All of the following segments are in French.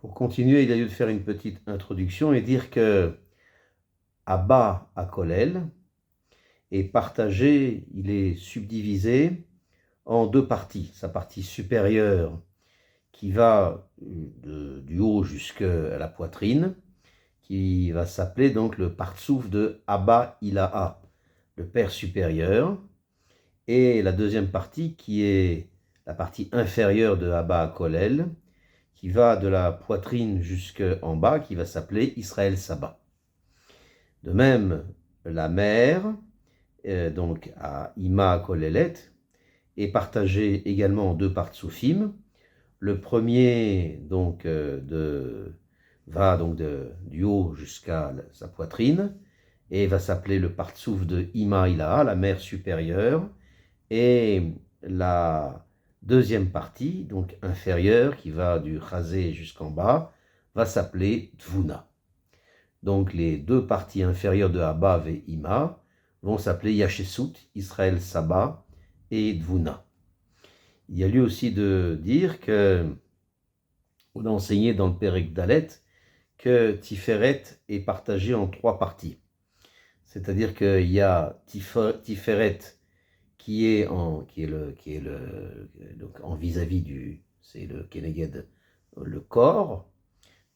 Pour continuer, il y a lieu de faire une petite introduction et dire que Abba à Kollel est partagé, il est subdivisé en deux parties. Sa partie supérieure qui va du haut jusqu'à la poitrine, qui va s'appeler donc le partsouf de Abba Ilaha, le Père supérieur, et la deuxième partie qui est la partie inférieure de Abba à Kollel, qui va de la poitrine jusqu'en bas, qui va s'appeler Israël Saba. De même, la mère, donc à Ima Kolelet, est partagée également en deux partsoufim. Le premier donc, va donc du haut jusqu'à sa poitrine et va s'appeler le partsouf de Ima Ilaha, la mère supérieure, et la deuxième partie, donc inférieure, qui va du chazé jusqu'en bas, va s'appeler Tvuna. Donc les deux parties inférieures de Abba et Ima vont s'appeler Yashesut, Israël Saba et Dvuna. Il y a lieu aussi de dire que, on a enseigné dans le Perek Dalet, que Tiferet est partagé en trois parties. C'est-à-dire qu'il y a Tiferet qui est en vis-à-vis du, c'est le Keneged, le corps,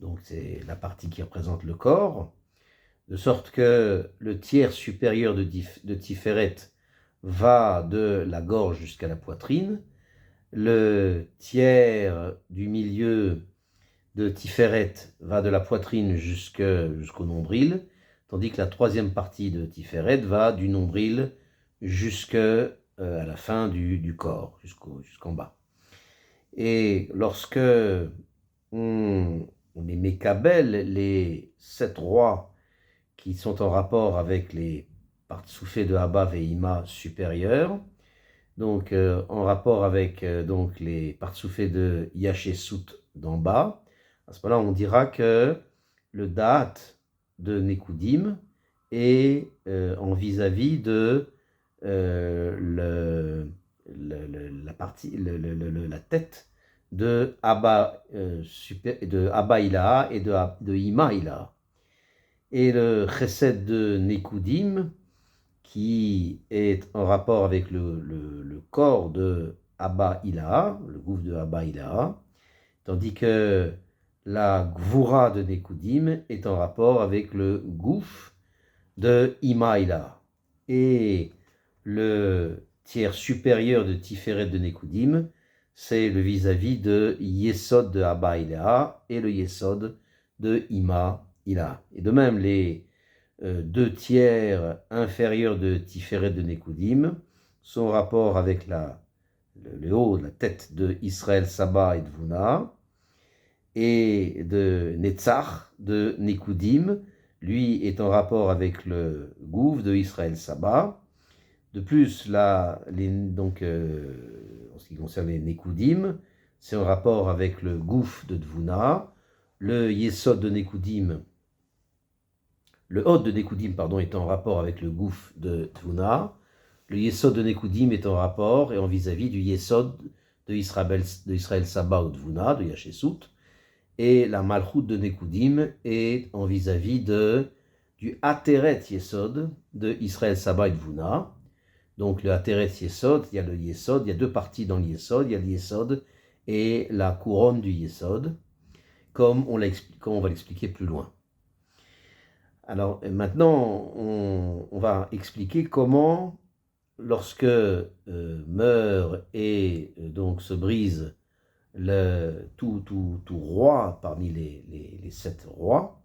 donc c'est la partie qui représente le corps, de sorte que le tiers supérieur de Tiferet va de la gorge jusqu'à la poitrine, le tiers du milieu de Tiferet va de la poitrine jusqu'au nombril, tandis que la troisième partie de Tiferet va du nombril jusqu'à la fin du corps, jusqu'en bas. Et lorsque on est mékabel, les 7 rois qui sont en rapport avec les partsoufés de Abba Veima supérieurs, donc en rapport avec donc les partsoufés de Yashesut d'en bas, à ce moment-là, on dira que le date de Nekoudim est en vis-à-vis de la tête de Abba, de Abba Ilaha et de Ima Ilaha. Et le chesed de Nekoudim, qui est en rapport avec le corps de Abba Ilaha, le gouffre de Abba Ilaha, tandis que la gvoura de Nekoudim est en rapport avec le gouffre de Ima Ilaha. Et le tiers supérieur de Tiferet de Nekoudim, c'est le vis-à-vis de Yesod de Abba Ilaha et le Yesod de Ima Ilaha. Et de même, les deux tiers inférieurs de Tiferet de Nekoudim sont en rapport avec le haut, la tête de Israël Saba et Dvuna, et de Netzach de Nekoudim, lui est en rapport avec le gouffre de Israël Saba. De plus, en ce qui concerne les Nekoudim, c'est en rapport avec le gouffre de Dvuna. Le Yesod de Nekoudim, le Hod de Nekoudim, est en rapport avec le gouffre de Tvuna. Le Yesod de Nekoudim est en rapport et en vis-à-vis du Yesod de Israël Saba ou Tvuna, de Yashesut. Et la Malchut de Nekoudim est en vis-à-vis du Ateret Yesod de Israël Saba et Tvuna. Donc le Ateret Yesod, il y a le Yesod, il y a deux parties dans le Yesod, il y a le Yesod et la couronne du Yesod, comme on va l'expliquer plus loin. Alors maintenant, on va expliquer comment, lorsque meurt et donc se brise tout roi parmi les 7 rois,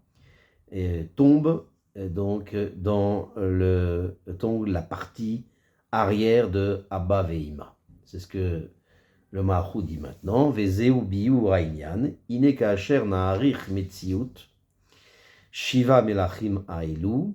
tombe donc tombe la partie arrière de Abba Veima. C'est ce que le Mahou dit maintenant. Vezeu biu rainyan, ine ka'asher na'arich metziut, Shiva Melachim Aelu,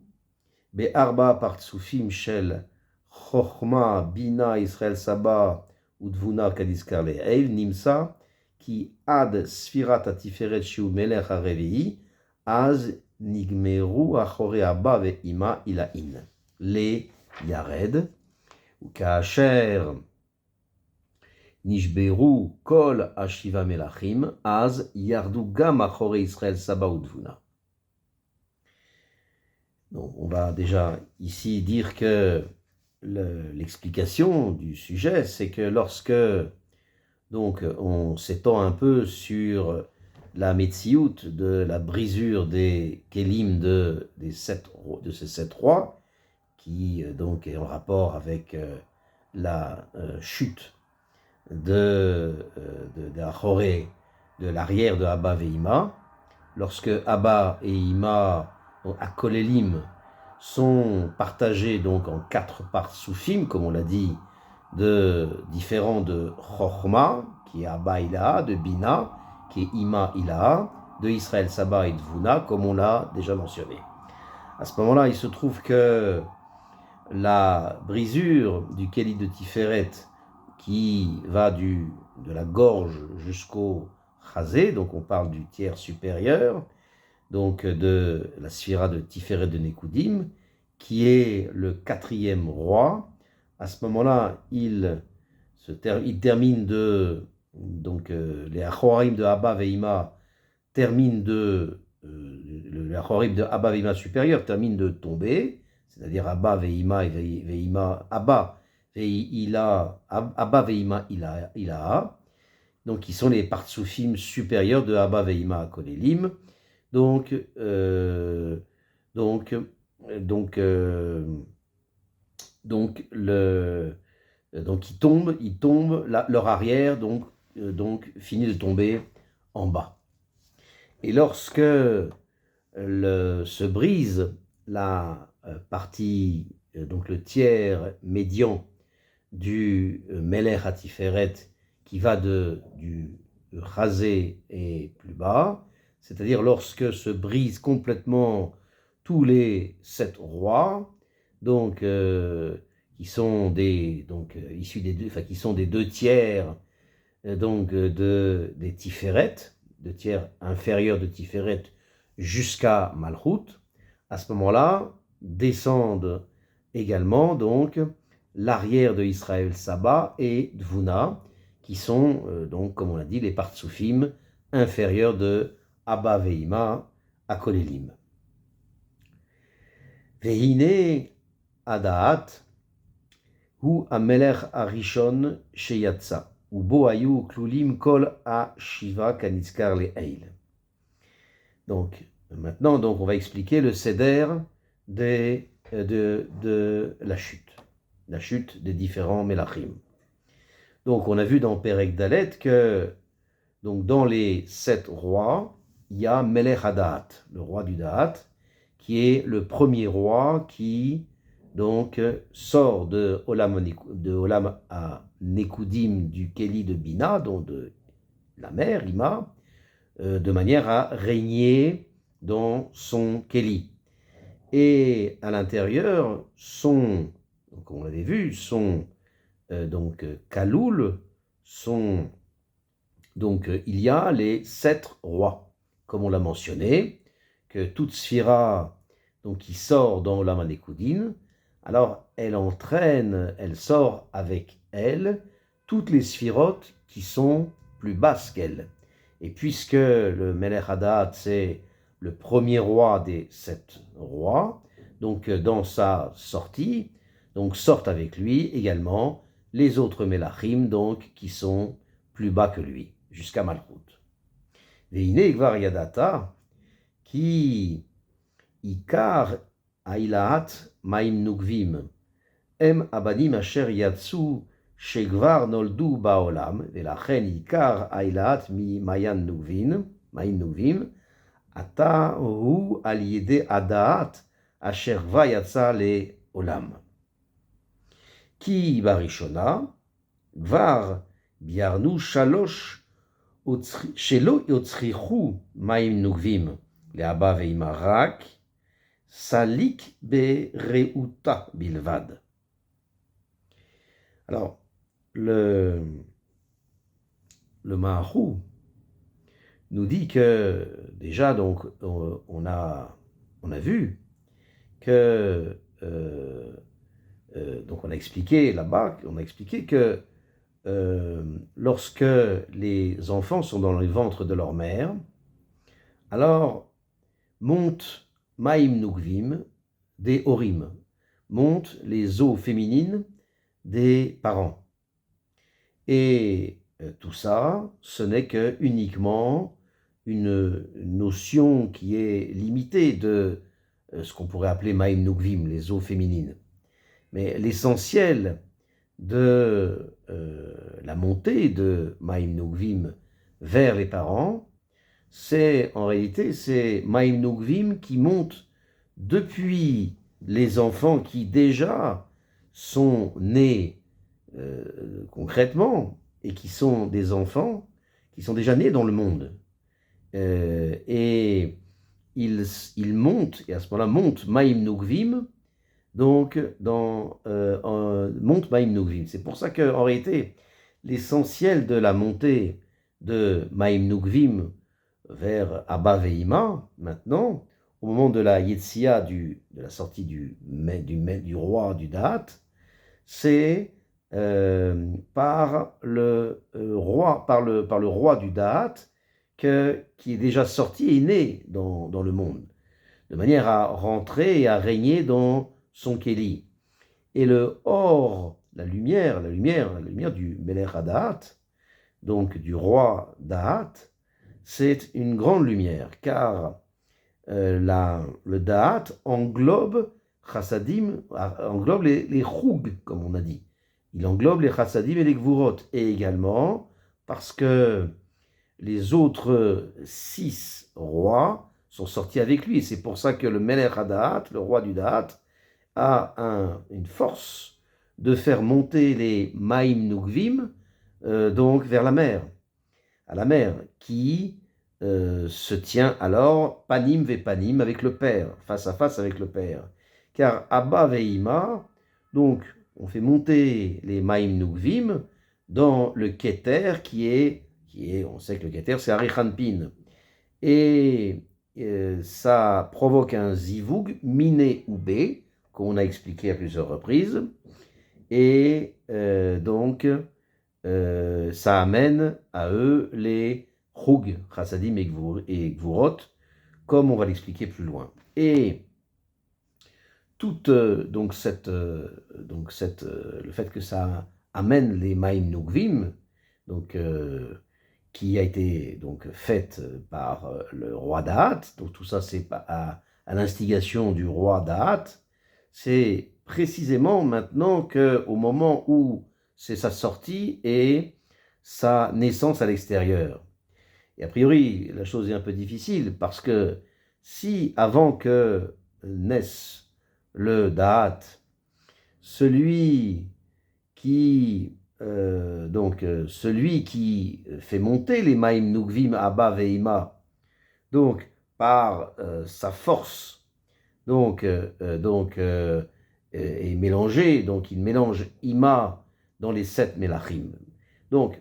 Be'arba Partsufim Shel Chochma Bina Israël Saba Udvuna Kadiskar Le'el Nimsa Ki Ad Sfirat Atiferet Shiu Melech Harevi'i Az Nigmeru Achore Abba Ve'ima Ilain Le Yared ou Kaasher Nishberu kol ashiva melachim, az yardu gam achore Israël saba udvuna. Donc, on va déjà ici dire que l'explication du sujet, c'est que lorsque donc on s'étend un peu sur la Metsiout de la brisure des Kélim de ces 7 rois, qui donc est en rapport avec la chute de Achoré, de l'arrière de Abba et Ima. Lorsque Abba et Ima, à Kolélim, sont partagés donc en 4 parts soufim, comme on l'a dit, différents de Chochma, qui est Abba Ilaha, de Bina, qui est Ima Ilaha, de Israël Saba et de Vuna, comme on l'a déjà mentionné. À ce moment-là, il se trouve que la brisure du Kéli de Tiferet, qui va de la gorge jusqu'au Chazé, donc on parle du tiers supérieur, donc de la sphira de Tiferet de Nekoudim, qui est le 4e roi. À ce moment-là, il termine donc les Achorim de Abba Veima terminent les Achorim de Abba Veima supérieur terminent de tomber, c'est-à-dire Abba Veima et Veima Abba Veima Ilaha, donc qui sont les partsoufim supérieurs de Abba Veima Kolélim. Donc ils tombent leur arrière donc finit de tomber en bas. Et lorsque se brise la partie, donc le tiers médian du Melech Hatiferet, qui va du Chazé et plus bas, c'est-à-dire lorsque se brisent complètement tous les 7 rois, donc qui sont issus qui sont des 2 tiers donc des Tiferet, de tiers inférieurs de Tiferet jusqu'à Malchut. À ce moment-là, descendent également donc l'arrière de Israël Saba et Dvuna, qui sont donc, comme on l'a dit, les partsoufim inférieurs de Abba Veima à Kolélim. Vehine Adaat hu amelech arishon sheyatsa ubo ayu klulim kol a shiva kanitzkar le'eil. Donc maintenant, donc on va expliquer le seder de la chute des différents melachim. Donc on a vu dans Perek Dalet que donc dans les 7 rois, il y a Melech Hadaat, le roi du Daat, qui est le premier roi qui donc sort de Olam à Nekoudim du Kéli de Bina, donc de la mer, Ima, de manière à régner dans son Kéli. Et à l'intérieur, donc on l'avait vu, donc Kaloul, donc il y a les 7 rois, comme on l'a mentionné, que toute sphira donc, qui sort dans Olam HaNekudin, alors elle sort avec elle toutes les sphirotes qui sont plus basses qu'elle. Et puisque le Melech Hadaat, c'est le premier roi des 7 rois, donc dans sa sortie, donc sortent avec lui également les autres Melachim, donc qui sont plus bas que lui, jusqu'à Malchut. Veine Gvar Yadata, qui Ikar Ailaat Maim Nugvim, Em Abanim Asher Yatsu Shegvar Noldu Baolam, Velachen Ikar Ailaat Mi Mayan Nugvim, Ata Hu Al Yede Adaat Asher Va Yatsa Le Olam. Ki Barishona, Gvar Biarnu Shalosh Shelo Yotzrichu Maim Nugvim, Leaba Veima Rak, Salik Bereuta Bilvad. Alors, le Maharou nous dit que déjà, donc, on a vu que donc on a expliqué là-bas, que lorsque les enfants sont dans les ventres de leur mère, alors montent Maïm Nukvim des Horim, montent les eaux féminines des parents. Et tout ça, ce n'est que uniquement une notion qui est limitée de ce qu'on pourrait appeler Maïm Nukvim, les eaux féminines. Mais l'essentiel de la montée de Maïm Nukvim vers les parents, c'est en réalité Maïm Nukvim qui monte depuis les enfants qui déjà sont nés concrètement et qui sont des enfants qui sont déjà nés dans le monde. Et ils montent, et à ce moment-là montent Maïm Nukvim, donc monte Maïm Nukvim. C'est pour ça qu'en réalité, l'essentiel de la montée de Maïm Nukvim vers Abba Veima, maintenant, au moment de la Yetzia, de la sortie du roi du Da'at, c'est par le roi du Da'at qui est déjà sorti et né dans le monde, de manière à rentrer et à régner dans son Kéli. Et le Or, la lumière du Melech Da'at, donc du roi Da'at, c'est une grande lumière, car le Da'at englobe Chassadim, englobe les Choug, comme on a dit. Il englobe les Chassadim et les Gvurot, et également parce que les autres 6 rois sont sortis avec lui. Et c'est pour ça que le Melech Da'at, le roi du Da'at, a une force de faire monter les Maïm Nukvim, donc vers la mer, à la mer, qui se tient alors panim ve panim avec le Père, face à face avec le Père. Car Abba veima, donc on fait monter les Maïm Nukvim dans le Keter qui est, on sait que le Keter c'est Arichanpin. Et ça provoque un zivug, miné ou bé, qu'on a expliqué à plusieurs reprises. Et donc, ça amène à eux les Choug, Chassadim et Gvurot, comme on va l'expliquer plus loin. Et toute le fait que ça amène les Maïm Nukvim, donc qui a été donc faite par le roi Da'at, donc tout ça c'est à l'instigation du roi Da'at, c'est précisément maintenant qu'au moment où c'est sa sortie et sa naissance à l'extérieur. Et a priori, la chose est un peu difficile parce que si avant que naisse le Da'at, celui qui fait monter les Maïm Nukvim Abba Veima, donc par sa force, est mélangé, donc il mélange Ima dans les 7 Melachim. Donc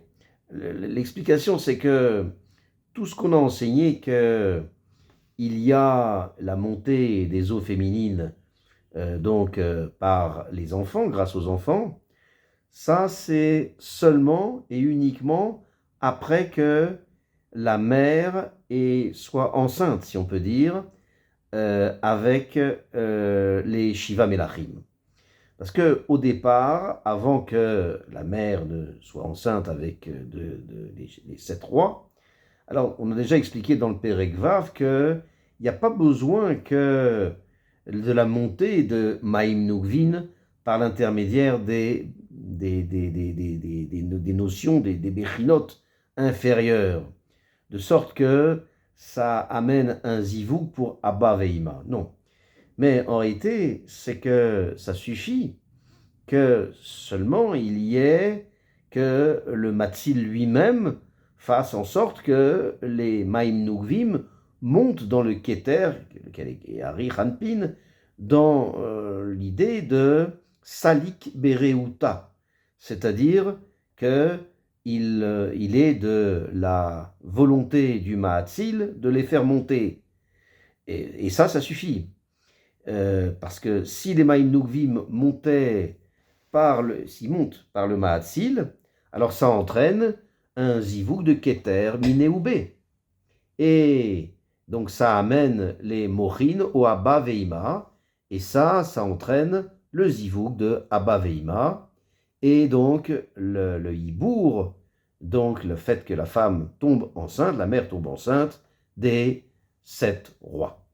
l'explication c'est que tout ce qu'on a enseigné qu'il y a la montée des eaux féminines par les enfants, grâce aux enfants, ça c'est seulement et uniquement après que la mère soit enceinte, si on peut dire, avec les Shiva Melachim. Parce qu'au départ, avant que la mère ne soit enceinte avec les 7 rois, alors on a déjà expliqué dans le Perek Vav qu'il n'y a pas besoin de la montée de Maïm Nukvim par l'intermédiaire des notions, des Bechinot inférieures, de sorte que ça amène un zivug pour Abba Veima. Non. Mais en réalité, c'est que ça suffit que seulement il y ait que le Matzil lui-même fasse en sorte que les Maïm Nukvim montent dans le Keter, lequel est Ari Hanpin, dans l'idée de Salik Bereuta, c'est-à-dire qu'il est de la volonté du Mahatzil de les faire monter. Et ça suffit. Parce que si les Maïm Nukvim montent par le Mahatzil, Alors ça entraîne un zivouk de Keter, Miné ou B. Et donc ça amène les mochines au Abba Veima, et ça entraîne le zivouk de Abba Veima, et donc le hibour, donc le fait que la femme tombe enceinte, la mère tombe enceinte, des 7 rois.